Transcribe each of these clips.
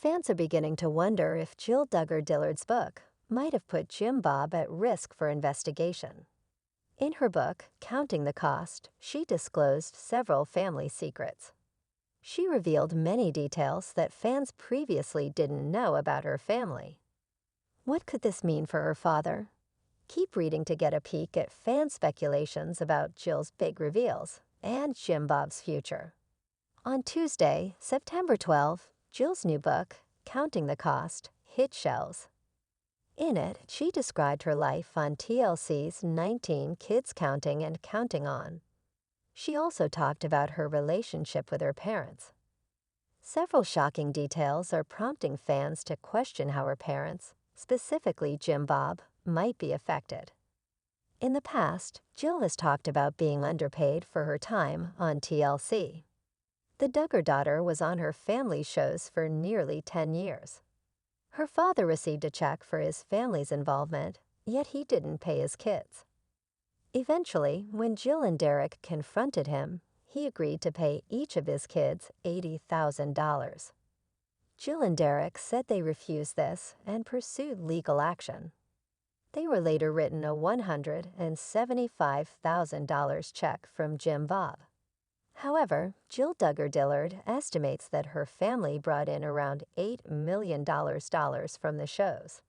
Fans are beginning to wonder if Jill Duggar Dillard's book might have put Jim Bob at risk for investigation. In her book, Counting the Cost, she disclosed several family secrets. She revealed many details that fans previously didn't know about her family. What could this mean for her father? Keep reading to get a peek at fan speculations about Jill's big reveals and Jim Bob's future. On Tuesday, September 12, Jill's new book, Counting the Cost, hit shelves. In it, she described her life on TLC's 19 Kids Counting and Counting On. She also talked about her relationship with her parents. Several shocking details are prompting fans to question how her parents, specifically Jim Bob, might be affected. In the past, Jill has talked about being underpaid for her time on TLC. The Duggar daughter was on her family shows for nearly 10 years. Her father received a check for his family's involvement, yet he didn't pay his kids. Eventually, when Jill and Derek confronted him, he agreed to pay each of his kids $80,000. Jill and Derek said they refused this and pursued legal action. They were later written a $175,000 check from Jim Bob. However, Jill Duggar Dillard estimates that her family brought in around $8 million from the shows.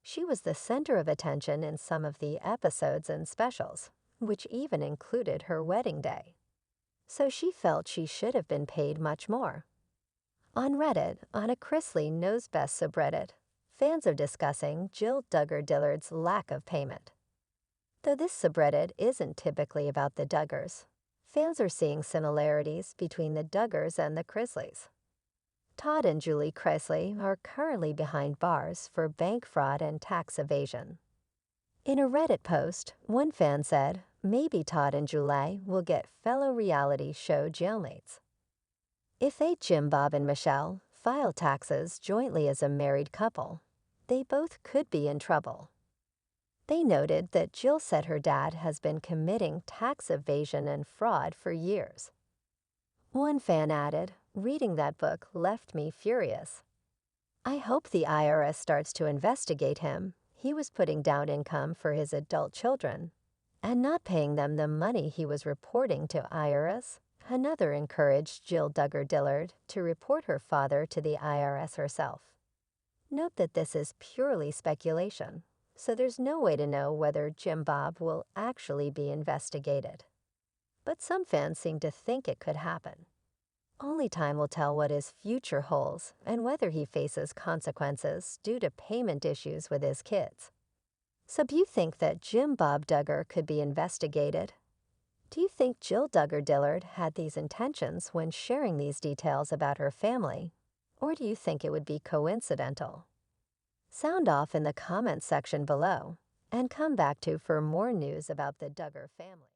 She was the center of attention in some of the episodes and specials, which even included her wedding day. So she felt she should have been paid much more. On Reddit, on a Chrisley Knows Best subreddit, fans are discussing Jill Duggar Dillard's lack of payment. Though this subreddit isn't typically about the Duggars, fans are seeing similarities between the Duggars and the Chrisleys. Todd and Julie Chrisley are currently behind bars for bank fraud and tax evasion. In a Reddit post, one fan said, maybe Todd and Julie will get fellow reality show jailmates. If they, Jim Bob and Michelle, file taxes jointly as a married couple, they both could be in trouble. They noted that Jill said her dad has been committing tax evasion and fraud for years. One fan added, reading that book left me furious. I hope the IRS starts to investigate him. He was putting down income for his adult children and not paying them the money he was reporting to IRS. Another encouraged Jill Duggar Dillard to report her father to the IRS herself. Note that this is purely speculation, so there's no way to know whether Jim Bob will actually be investigated. But some fans seem to think it could happen. Only time will tell what his future holds and whether he faces consequences due to payment issues with his kids. So do you think that Jim Bob Duggar could be investigated? Do you think Jill Duggar Dillard had these intentions when sharing these details about her family? Or do you think it would be coincidental? Sound off in the comments section below and come back to for more news about the Duggar family.